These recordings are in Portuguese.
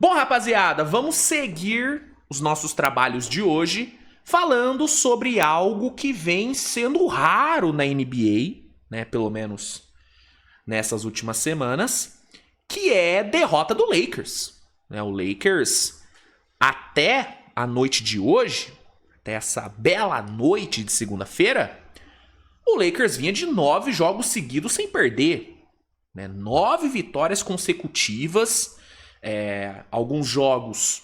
Bom, rapaziada, vamos seguir os nossos trabalhos de hoje falando sobre algo que vem sendo raro na NBA, né? Pelo menos nessas últimas semanas, que é derrota do Lakers. O Lakers, até a noite de hoje, até essa bela noite de segunda-feira, o Lakers vinha de 9 jogos seguidos sem perder. 9 vitórias consecutivas, alguns jogos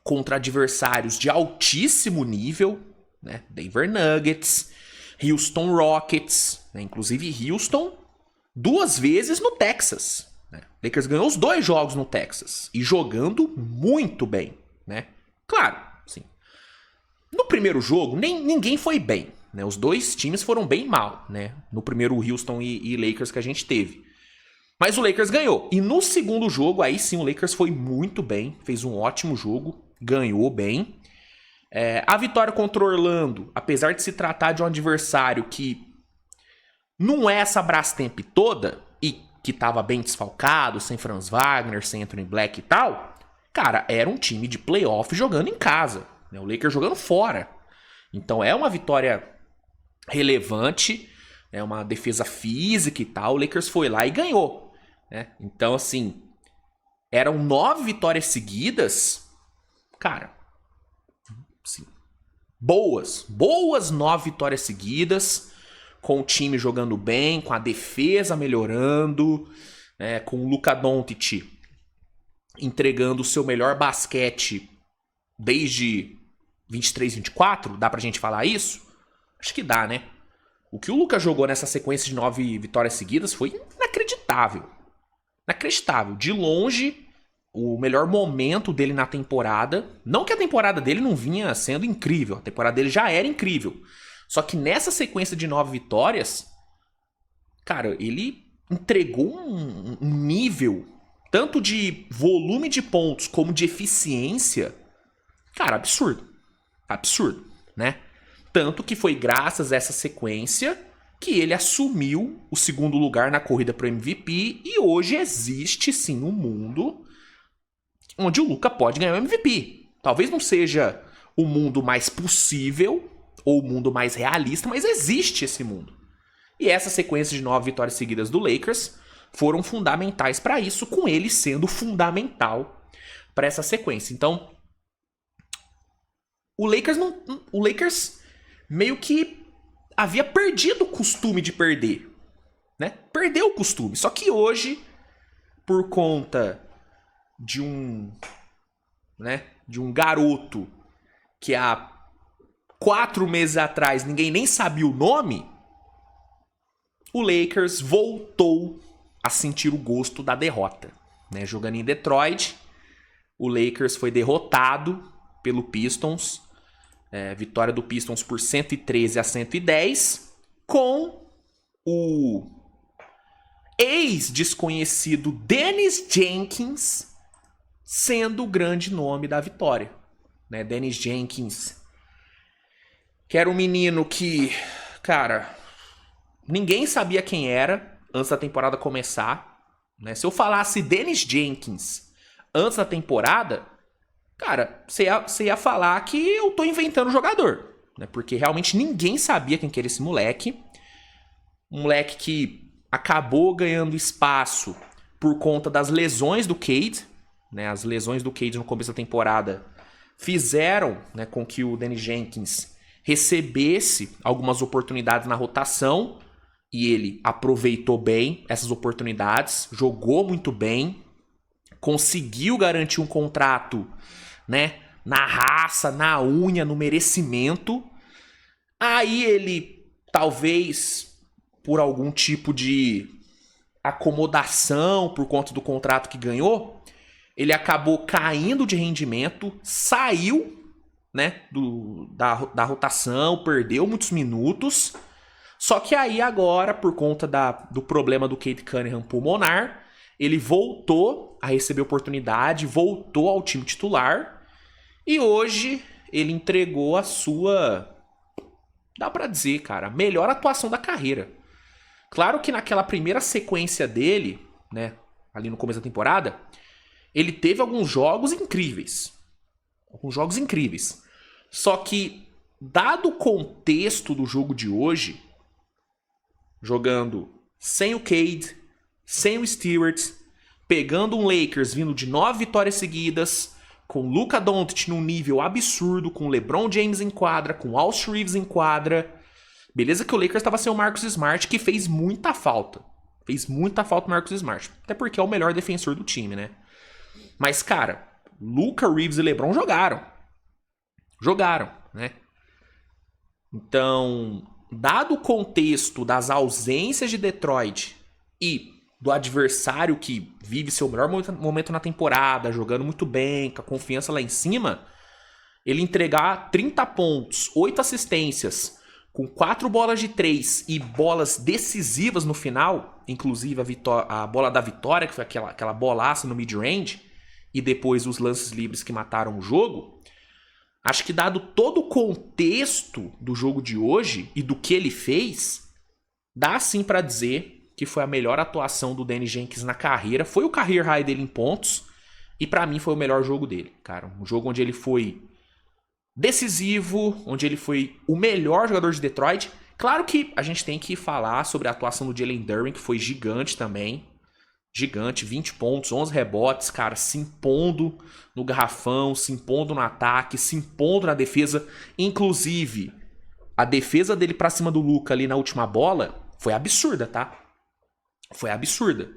contra adversários de altíssimo nível, né? Denver Nuggets, Houston Rockets, né? Inclusive Houston 2 vezes no Texas. Né? Lakers ganhou os 2 jogos no Texas e jogando muito bem. Né? Claro, sim. No primeiro jogo, ninguém foi bem. Né? Os 2 times foram bem mal, né? No primeiro Houston e Lakers que a gente teve. Mas o Lakers ganhou. E no segundo jogo, aí sim o Lakers foi muito bem. Fez um ótimo jogo. Ganhou bem. A vitória contra o Orlando, apesar de se tratar de um adversário que não é essa Brastemp toda, e que estava bem desfalcado, sem Franz Wagner, sem Anthony Black e tal, cara, era um time de playoff jogando em casa. Né? O Lakers jogando fora. Então é uma vitória relevante, é uma defesa física e tal. O Lakers foi lá e ganhou. Né? Então, assim, eram 9 vitórias seguidas. Cara, sim, boas 9 vitórias seguidas, com o time jogando bem, com a defesa melhorando, né, com o Luka Doncic entregando o seu melhor basquete desde 23-24, dá pra gente falar isso? Acho que dá, né? O que o Luka jogou nessa sequência de 9 vitórias seguidas foi inacreditável. Inacreditável. De longe, o melhor momento dele na temporada. Não que a temporada dele não vinha sendo incrível. A temporada dele já era incrível. Só que nessa sequência de 9 vitórias, cara, ele entregou um nível, tanto de volume de pontos como de eficiência, cara, absurdo. Absurdo, né? Tanto que foi graças a essa sequência que ele assumiu o segundo lugar na corrida para o MVP, e hoje existe sim um mundo onde o Luka pode ganhar o MVP. Talvez não seja o mundo mais possível ou o mundo mais realista, mas existe esse mundo. E essa sequência de 9 vitórias seguidas do Lakers foram fundamentais para isso, com ele sendo fundamental para essa sequência. Então, o Lakers meio que havia perdido o costume de perder. Né? Perdeu o costume. Só que hoje, por conta de um garoto que há 4 meses atrás ninguém nem sabia o nome, o Lakers voltou a sentir o gosto da derrota. Né? Jogando em Detroit, o Lakers foi derrotado pelo Pistons. Vitória do Pistons por 113-110, com o ex-desconhecido Dennis Jenkins sendo o grande nome da vitória. Né? Dennis Jenkins, que era um menino que, cara, ninguém sabia quem era antes da temporada começar. Né? Se eu falasse Dennis Jenkins antes da temporada, cara, você ia falar que eu tô inventando o jogador. Né? Porque realmente ninguém sabia quem que era esse moleque. Um moleque que acabou ganhando espaço por conta das lesões do Cade. Né? As lesões do Cade no começo da temporada fizeram, né, com que o Dennis Jenkins recebesse algumas oportunidades na rotação. E ele aproveitou bem essas oportunidades. Jogou muito bem. Conseguiu garantir um contrato, né, na raça, na unha, no merecimento. Aí ele, talvez por algum tipo de acomodação por conta do contrato que ganhou, ele acabou caindo de rendimento, saiu, né, da rotação, perdeu muitos minutos. Só que aí agora, por conta do problema do Cade Cunningham pulmonar, ele voltou a receber oportunidade, voltou ao time titular, e hoje ele entregou a sua, dá pra dizer, cara, melhor atuação da carreira. Claro que naquela primeira sequência dele, né, ali no começo da temporada, ele teve alguns jogos incríveis. Alguns jogos incríveis. Só que, dado o contexto do jogo de hoje, jogando sem o Cade, sem o Stewart, pegando um Lakers vindo de 9 vitórias seguidas, com Luka Doncic num nível absurdo, com LeBron James em quadra, com Austin Reeves em quadra. Beleza que o Lakers estava sem o Marcus Smart, que fez muita falta. Fez muita falta o Marcus Smart. Até porque é o melhor defensor do time, né? Mas, cara, Luka, Reeves e LeBron jogaram. Jogaram, né? Então, dado o contexto das ausências de Detroit e do adversário que vive seu melhor momento na temporada, jogando muito bem, com a confiança lá em cima, ele entregar 30 pontos, 8 assistências, com 4 bolas de 3 e bolas decisivas no final, inclusive a bola da vitória, que foi aquela bolaça no mid-range, e depois os lances livres que mataram o jogo, acho que dado todo o contexto do jogo de hoje e do que ele fez, dá sim pra dizer que foi a melhor atuação do Danny Jenkins na carreira. Foi o career high dele em pontos. E pra mim foi o melhor jogo dele, cara. Um jogo onde ele foi decisivo, onde ele foi o melhor jogador de Detroit. Claro que a gente tem que falar sobre a atuação do Jalen Duren, que foi gigante também. Gigante, 20 pontos, 11 rebotes, cara, se impondo no garrafão, se impondo no ataque, se impondo na defesa. Inclusive, a defesa dele pra cima do Luka ali na última bola foi absurda, tá? Foi absurda.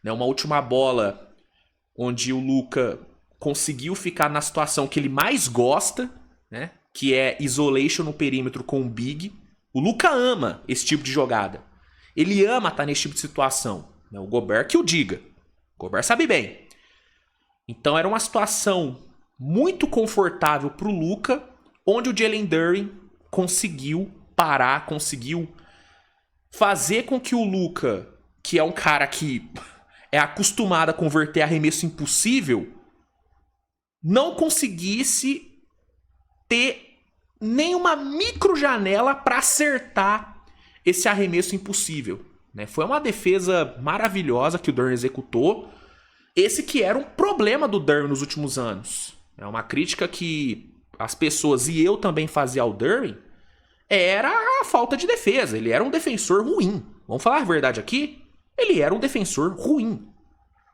Uma última bola onde o Luka conseguiu ficar na situação que ele mais gosta, né? Que é isolation no perímetro com o Big. O Luka ama esse tipo de jogada. Ele ama estar nesse tipo de situação. O Gobert que o diga. O Gobert sabe bem. Então era uma situação muito confortável para o Luka, onde o Jalen Duren conseguiu parar, conseguiu fazer com que o Luka, que é um cara que é acostumado a converter arremesso impossível, não conseguisse ter nenhuma micro janela para acertar esse arremesso impossível. Foi uma defesa maravilhosa que o Duren executou. Esse que era um problema do Duren nos últimos anos. É uma crítica que as pessoas, e eu também fazia ao Duren, era a falta de defesa. Ele era um defensor ruim. Vamos falar a verdade aqui? Ele era um defensor ruim.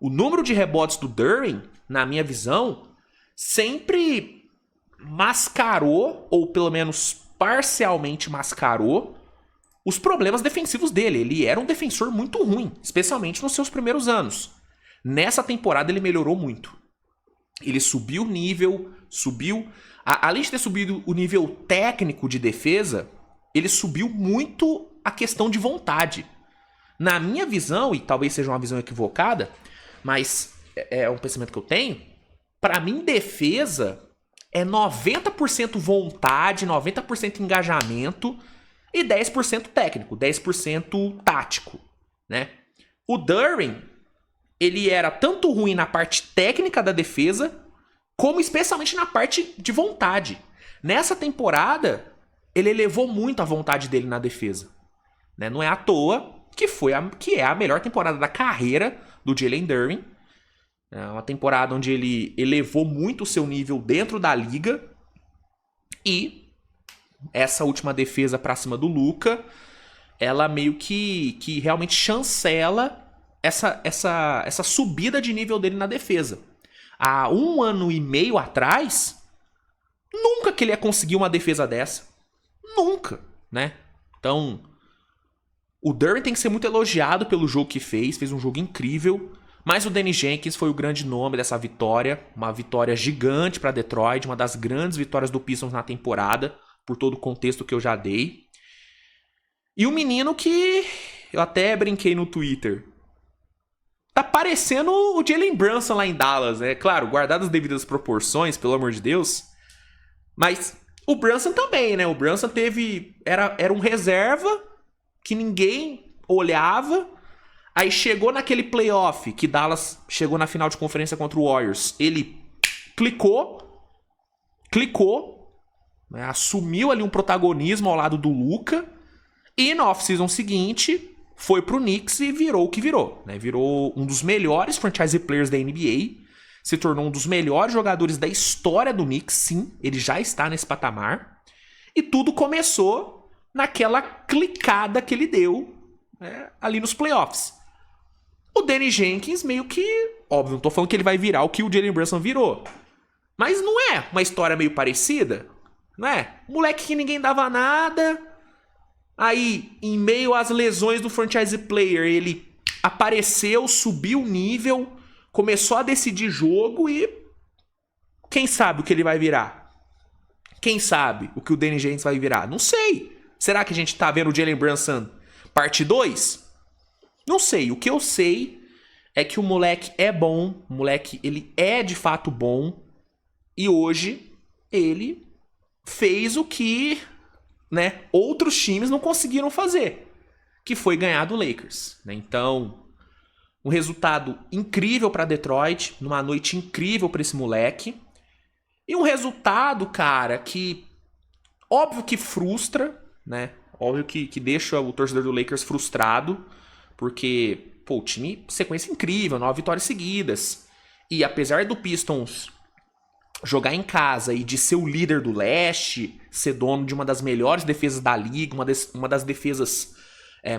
O número de rebotes do Duren, na minha visão, sempre mascarou, ou pelo menos parcialmente mascarou, os problemas defensivos dele. Ele era um defensor muito ruim, especialmente nos seus primeiros anos. Nessa temporada ele melhorou muito. Ele subiu o nível, além de ter subido o nível técnico de defesa, ele subiu muito a questão de vontade. Na minha visão, e talvez seja uma visão equivocada, mas é um pensamento que eu tenho, pra mim defesa é 90% vontade, 90% engajamento e 10% técnico, 10% tático, né? O Duren, ele era tanto ruim na parte técnica da defesa, como especialmente na parte de vontade. Nessa temporada, ele elevou muito a vontade dele na defesa. Não é à toa que é a melhor temporada da carreira do Jalen Duren. É uma temporada onde ele elevou muito o seu nível dentro da liga. E essa última defesa pra cima do Luka, ela meio que realmente chancela essa subida de nível dele na defesa. Há 1 ano e meio atrás, nunca que ele ia conseguir uma defesa dessa. Nunca, né? Então, o Duren tem que ser muito elogiado pelo jogo que fez um jogo incrível, mas o Danny Jenkins foi o grande nome dessa vitória, uma vitória gigante para Detroit, uma das grandes vitórias do Pistons na temporada, por todo o contexto que eu já dei. E o menino que eu até brinquei no Twitter, tá parecendo o Jalen Brunson lá em Dallas, né? Claro, guardado as devidas proporções, pelo amor de Deus, mas o Brunson também, né? O Brunson era um reserva que ninguém olhava. Aí chegou naquele playoff que Dallas chegou na final de conferência contra o Warriors. Ele clicou, né? Assumiu ali um protagonismo ao lado do Luka. E na off-season seguinte foi pro Knicks e virou o que virou, né? Virou um dos melhores franchise players da NBA. se tornou um dos melhores jogadores da história do Knicks. Sim, ele já está nesse patamar. E tudo começou naquela clicada que ele deu, né, ali nos playoffs. O Danny Jenkins meio que... Óbvio, não tô falando que ele vai virar o que o Jalen Brunson virou. Mas não é uma história meio parecida? Não é? Moleque que ninguém dava nada. Aí, em meio às lesões do franchise player, ele apareceu, subiu o nível, começou a decidir jogo e... Quem sabe o que ele vai virar? Quem sabe o que o Danny Jenkins vai virar? Não sei. Será que a gente tá vendo o Jalen Brunson parte 2? Não sei. O que eu sei é que o moleque é bom. O moleque, ele é de fato bom. E hoje, ele fez o que, né, outros times não conseguiram fazer. Que foi ganhar do Lakers. Né? Então, um resultado incrível para Detroit. Numa noite incrível para esse moleque. E um resultado, cara, que... Óbvio que frustra, né? Óbvio que deixa o torcedor do Lakers frustrado. Porque, pô, o time, sequência incrível, 9 vitórias seguidas. E apesar do Pistons jogar em casa e de ser o líder do leste, ser dono de uma das melhores defesas da liga, uma das defesas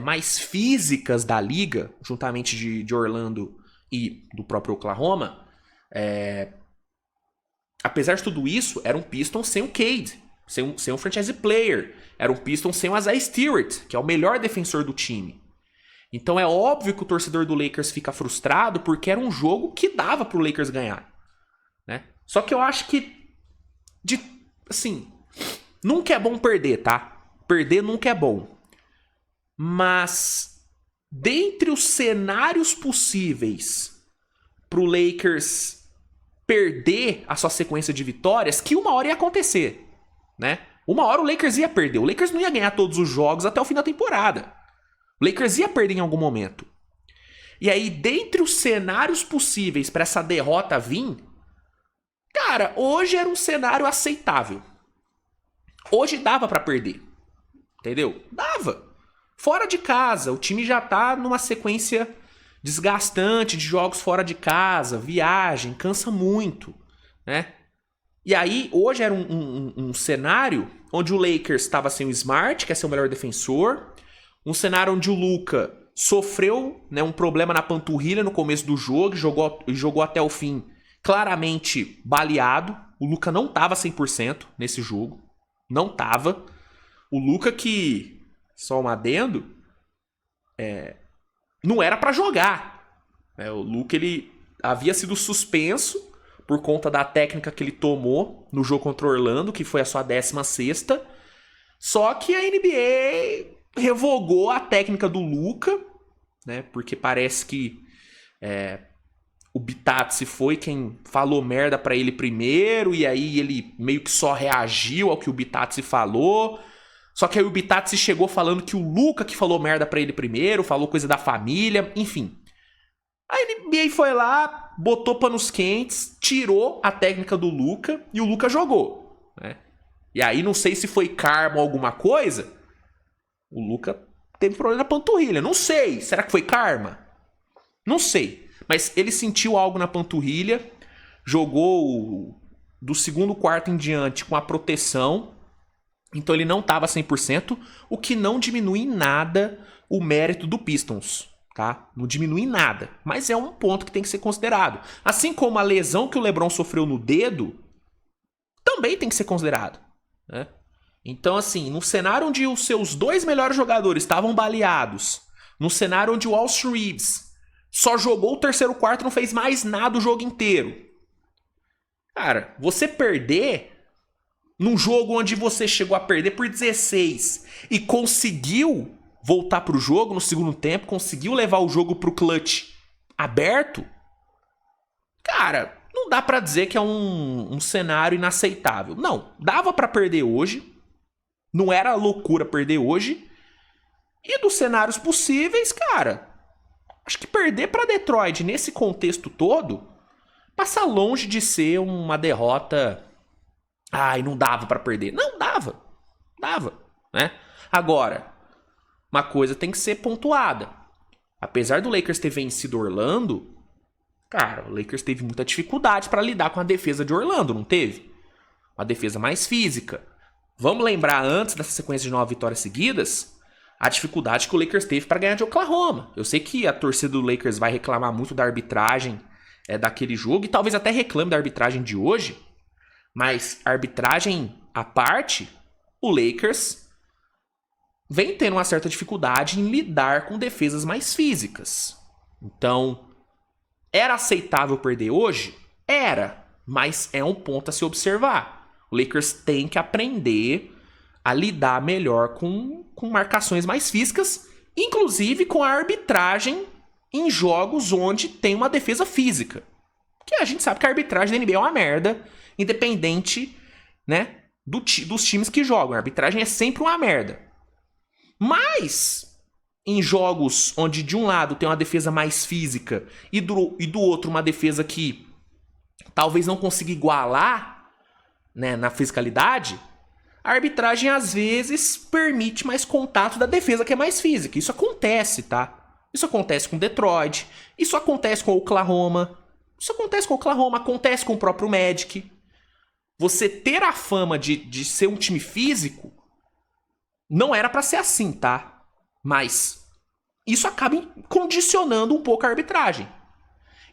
mais físicas da liga, juntamente de Orlando e do próprio Oklahoma, apesar de tudo isso, era um Pistons sem o Cade, sem um franchise player. Era um Pistons sem o Isaiah Stewart, que é o melhor defensor do time. Então é óbvio que o torcedor do Lakers fica frustrado porque era um jogo que dava pro Lakers ganhar. Né? Só que eu acho que, assim, nunca é bom perder, tá? Perder nunca é bom. Mas, dentre os cenários possíveis pro Lakers perder a sua sequência de vitórias, que uma hora ia acontecer, né? Uma hora o Lakers ia perder. O Lakers não ia ganhar todos os jogos até o fim da temporada. O Lakers ia perder em algum momento. E aí, dentre os cenários possíveis para essa derrota vir, cara, hoje era um cenário aceitável. Hoje dava para perder. Entendeu? Dava. Fora de casa, o time já tá numa sequência desgastante de jogos fora de casa, viagem, cansa muito, né? E aí, hoje era um cenário onde o Lakers estava sem o Smart, que é seu melhor defensor, um cenário onde o Luka sofreu, né, um problema na panturrilha no começo do jogo e jogou até o fim claramente baleado. O Luka não tava 100% nesse jogo. Não tava. O Luka que, só um adendo, não era pra jogar. O Luka, ele havia sido suspenso por conta da técnica que ele tomou no jogo contra o Orlando, que foi a sua 16ª. Só que a NBA revogou a técnica do Luka, né? Porque parece que o Bitadze foi quem falou merda pra ele primeiro, e aí ele meio que só reagiu ao que o Bitadze falou. Só que aí o Bitadze chegou falando que o Luka que falou merda pra ele primeiro, falou coisa da família, enfim. A NBA foi lá, botou panos quentes, tirou a técnica do Luka e o Luka jogou, né? E aí não sei se foi karma ou alguma coisa, o Luka teve problema na panturrilha. Não sei, será que foi karma? Não sei, mas ele sentiu algo na panturrilha, jogou do segundo quarto em diante com a proteção, então ele não estava 100%, o que não diminui em nada o mérito do Pistons. Tá? Não diminui em nada, mas é um ponto que tem que ser considerado. Assim como a lesão que o LeBron sofreu no dedo, também tem que ser considerado, né? Então, assim, no cenário onde os seus 2 melhores jogadores estavam baleados, no cenário onde o Austin Reeves só jogou o terceiro quarto e não fez mais nada o jogo inteiro. Cara, você perder num jogo onde você chegou a perder por 16 e conseguiu voltar pro jogo no segundo tempo, conseguiu levar o jogo pro clutch aberto, cara, não dá pra dizer que é um cenário inaceitável. Não, dava pra perder hoje, não era loucura perder hoje, e dos cenários possíveis, cara, acho que perder pra Detroit nesse contexto todo passa longe de ser uma derrota. Ai, não dava pra perder. Não, dava, né? Agora, uma coisa tem que ser pontuada. Apesar do Lakers ter vencido Orlando, Cara, o Lakers teve muita dificuldade para lidar com a defesa de Orlando, não teve? Uma defesa mais física. Vamos lembrar antes dessa sequência de 9 vitórias seguidas, a dificuldade que o Lakers teve para ganhar de Oklahoma. Eu sei que a torcida do Lakers vai reclamar muito da arbitragem daquele jogo e talvez até reclame da arbitragem de hoje, mas arbitragem à parte, o Lakers vem tendo uma certa dificuldade em lidar com defesas mais físicas. Então, era aceitável perder hoje? Era, mas é um ponto a se observar. O Lakers tem que aprender a lidar melhor com marcações mais físicas, inclusive com a arbitragem em jogos onde tem uma defesa física. Porque a gente sabe que a arbitragem da NBA é uma merda, independente, né, dos times que jogam. A arbitragem é sempre uma merda. Mas em jogos onde de um lado tem uma defesa mais física e do outro uma defesa que talvez não consiga igualar, né, na fisicalidade, a arbitragem às vezes permite mais contato da defesa que é mais física. Isso acontece, tá? Isso acontece com Detroit, isso acontece com Oklahoma, acontece com o próprio Magic. Você ter a fama de ser um time físico não era pra ser assim, tá? Mas isso acaba condicionando um pouco a arbitragem.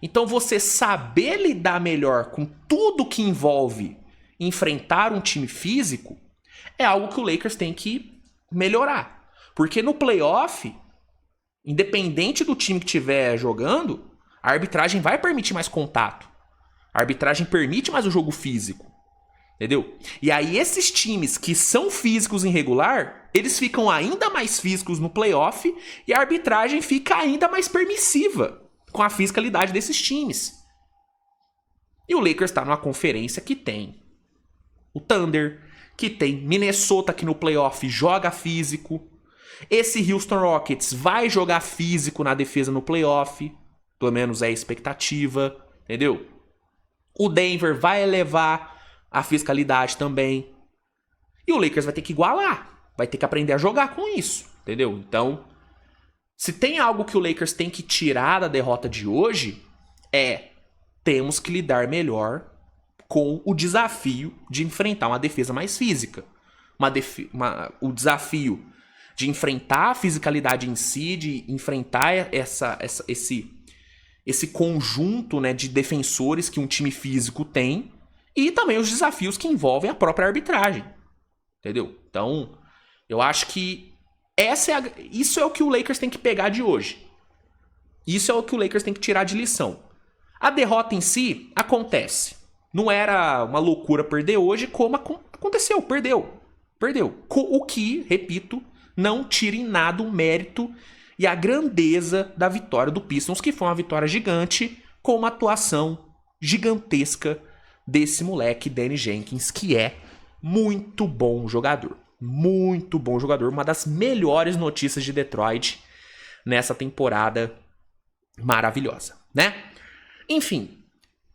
Então você saber lidar melhor com tudo que envolve enfrentar um time físico é algo que o Lakers tem que melhorar. Porque no playoff, independente do time que estiver jogando, a arbitragem vai permitir mais contato. A arbitragem permite mais o jogo físico. Entendeu? E aí esses times que são físicos em regular, eles ficam ainda mais físicos no playoff e a arbitragem fica ainda mais permissiva com a fisicalidade desses times. E o Lakers está numa conferência que tem o Thunder, que tem Minnesota que no playoff joga físico. Esse Houston Rockets vai jogar físico na defesa no playoff. Pelo menos é a expectativa, entendeu? O Denver vai elevar a fiscalidade também. E o Lakers vai ter que igualar. Vai ter que aprender a jogar com isso, entendeu? Então, se tem algo que o Lakers tem que tirar da derrota de hoje, temos que lidar melhor com o desafio de enfrentar uma defesa mais física. O desafio de enfrentar a fisicalidade em si, de enfrentar esse conjunto, né, de defensores que um time físico tem, e também os desafios que envolvem a própria arbitragem. Entendeu? Então, eu acho que isso é o que o Lakers tem que pegar de hoje. Isso é o que o Lakers tem que tirar de lição. A derrota em si acontece. Não era uma loucura perder hoje, como aconteceu. Perdeu. O que, repito, não tira em nada o mérito e a grandeza da vitória do Pistons, que foi uma vitória gigante, com uma atuação gigantesca desse moleque, Danny Jenkins, que é muito bom jogador. Muito bom jogador. Uma das melhores notícias de Detroit nessa temporada maravilhosa, né? Enfim,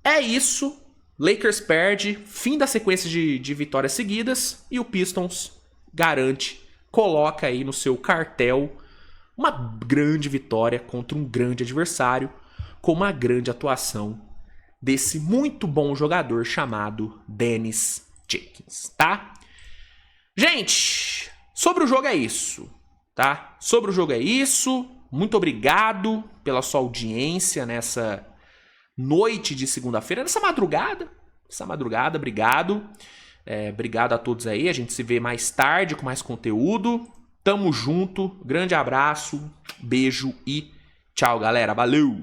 é isso. Lakers perde, fim da sequência de vitórias seguidas, e o Pistons coloca aí no seu cartel uma grande vitória contra um grande adversário, com uma grande atuação desse muito bom jogador chamado Dennis Jenkins, tá? Gente, sobre o jogo é isso, tá? Sobre o jogo é isso. Muito obrigado pela sua audiência nessa noite de segunda-feira, nessa madrugada, obrigado. Obrigado a todos aí, a gente se vê mais tarde com mais conteúdo. Tamo junto, grande abraço, beijo e tchau, galera, valeu!